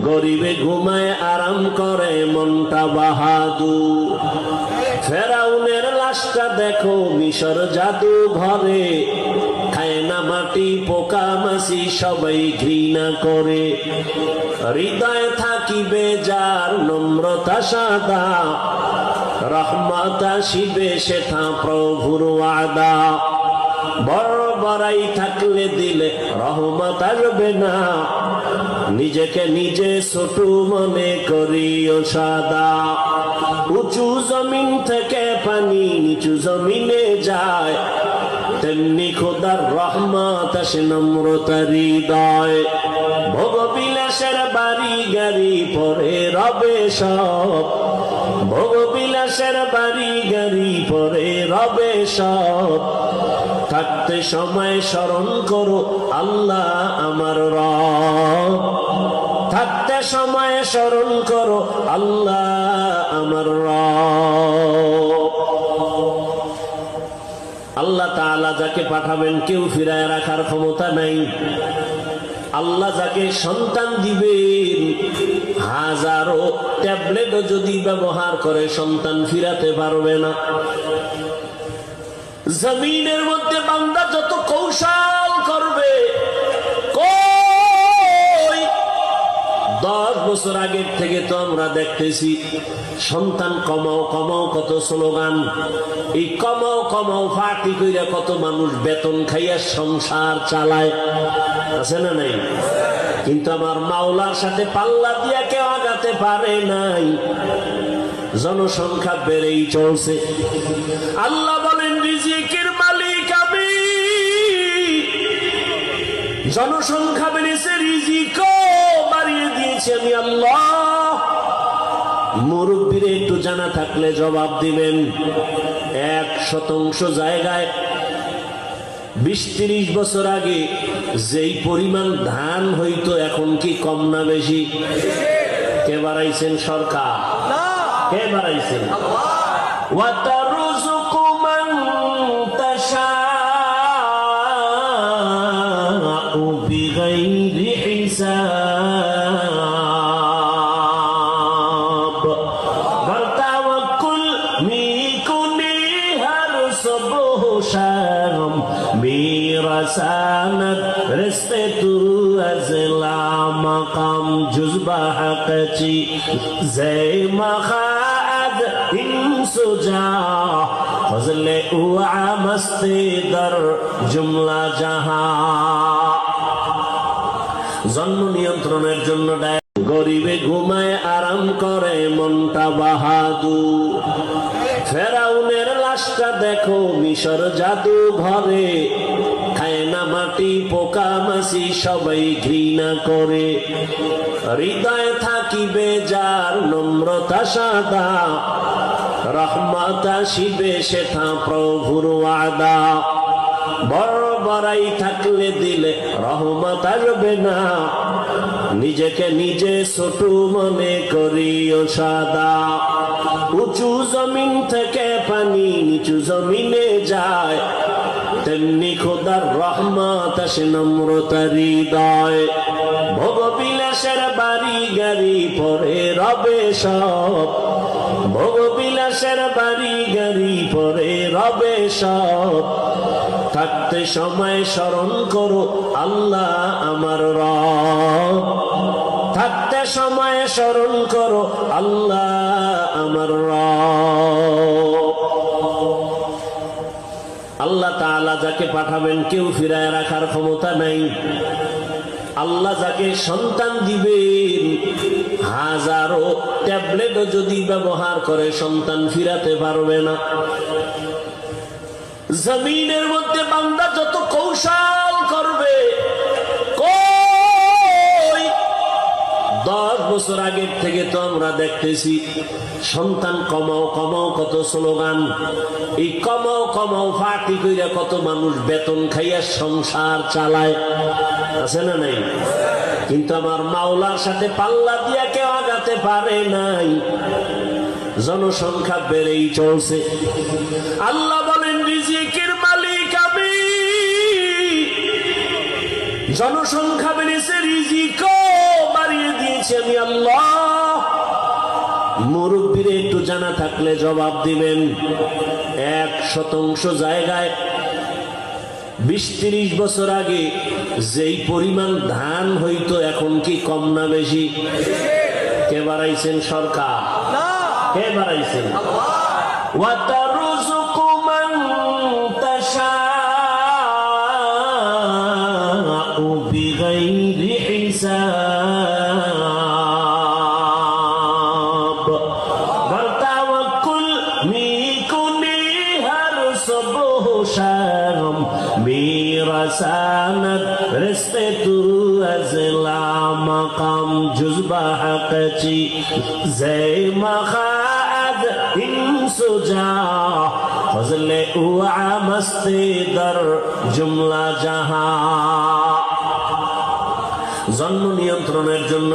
গরিবে ঘুমায় আরাম করে মনটা বাহাদুর। ফেরাউনের লাশটা দেখো মিশর জাদু ঘরে, খায় না মাটি পোকা মাছি সবাই ঘৃণা করে। হৃদয়ে থাকিবে যার নম্রতা সাদা, রহমত আসিবে সেথা প্রভুর ওয়াদা। বড় বড়াই থাকলে দিলে রহমত আসবে না, নিজেকে নিজে ছোট মনে করিও সাদা। উঁচু জমিন থেকে পানি নিচু জমিনে যায়, তেমনি খোদার রহমত আসে নম্রতার হৃদয়। ভোগবিলাসের বাড়ি গাড়ি পরে রবে সব, ভোগবিলাসের বাড়ি গাড়ি পরে রবে সব। থাকতে সময় স্মরণ করো আল্লাহ আমার রব, থাকতে সময় স্মরণ করো আল্লাহ আমার রব। আল্লাহ তাআলা যাকে পাঠাবেন কেউ ফিরায় রাখার ক্ষমতা নাই। আল্লাহ যাকে সন্তান দিবেন হাজারো ট্যাবলেটও যদি ব্যবহার করে সন্তান ফিরাতে পারবে না। জমিনের মধ্যে বান্দা যত কৌশল করবে, 10 বছর আগের থেকে তো আমরা দেখতেছি সন্তান কমাও কমাও কত স্লোগান, এই কমাও কমাও ফাটি কইরা কত মানুষ বেতন খাইয়া সংসার চালায়, আছে না নাই? কিন্তু আমার মাওলার সাথে পাল্লা দিয়া কেউ আগাতে পারে নাই, জনসংখ্যা বেড়েই চলছে। আল্লাহ বলেন রিজিকের মালিক আমি, জনসংখ্যা বেড়েছে রিজিকও বাড়িয়ে দিয়েছি আমি আল্লাহ। মুরব্বীরা একটু জানা থাকলে জবাব দিবেন, 1% জায়গায় 20-30 বছর আগে যেই পরিমাণ ধান হইতো এখন কি কম না বেশি? কে বাড়াইছেন? সরকার। কে বাড়াইছেন? ওয়াতারুযুকু মান তাশাউ বিগাইরি হিসাব, ওয়াতাওয়াক্কুল মিকুনি হার সবহু শারম মিরাসানাত রিজকে তু আজলা মাকাম জুজবা হাকচি জয় মাখাদ ইনসুজা ফজলে উআ মস্তি দর জুমলা জাহা। জন্ম নিয়ন্ত্রণের জন্য গরিবে ঘুমায় আরাম করে মনটা বাহাদুর। ফেরাউনের লাশটা দেখো মিশর জাদু ঘরে, খায় না মাটি পোকা মাছি সবাই ঘৃণা করে। হৃদয়ে থাকিবে যার নম্রতা সাদা, রহমত আসিবে সেথা প্রভুর ওয়াদা। বড় বড়াই থাকলে দিলে রহমত আসবে না, নিজেকে নিজে ছোট মনে করিও সাদা। উঁচু জমিন থেকে পানি নিচু জমিনে যায়, তেমনি খোদার রহমত আসে নম্রতার হৃদয়। ভোগবিলাসের বাড়ি গাড়ি পরে রবে সব, ভোগবিলাসের বাড়ি গাড়ি পরে রবে সব। থাকতে সময় স্মরণ করো আল্লাহ আমার রব, থাকতে সময় স্মরণ করো আল্লাহ আমার রব। আল্লাহ তাআলা যাকে পাঠাবেন কেউ ফিরায় রাখার ক্ষমতা নাই। আল্লাহ যাকে সন্তান দিবেন হাজারো ট্যাবলেটও যদি ব্যবহার করে সন্তান ফিরাতে পারবে না। জমিনের মধ্যে বান্দা যত কৌশল করবে, 10 বছর আগের থেকে তো আমরা দেখতেছি সন্তান কমাও কমাও কত স্লোগান, এই কমাও কমাও ফাটি কইরা কত মানুষ বেতন খাইয়া সংসার চালায়, আছে না নাই? কিন্তু আমার মাওলার সাথে পাল্লা দিয়া কেউ আগাতে পারে নাই, জনসংখ্যা বেড়েই চলছে। আল্লাহ বলেন রিজিকের মালিক আমি, জনসংখ্যা বেড়েছে রিজিকও বাড়িয়ে দিয়েছি বানাইছি আমি আল্লাহ। মুরব্বীরে একটু জানা থাকলে জবাব দিবেন। 1% জায়গায় 20-30 বছর আগে যেই পরিমাণ ধান হইতো এখন কি কম না বেশি? কে বাড়াইছেন? সরকার। কে বাড়াইছেন? ওয়াতারুযুকু মান তাশাউ বিগাইরি হিসাব ওয়া তাওয়াক্কুল মিকুনি হার সবহু শাম মিরাসানাত রিজকে তু আজলা মাকাম জুজবা হাকচি জয় মাখাদ ইনসুজা ফজলে উআ মস্তি দর জুমলা জাহা। জন্ম নিয়ন্ত্রণের জন্য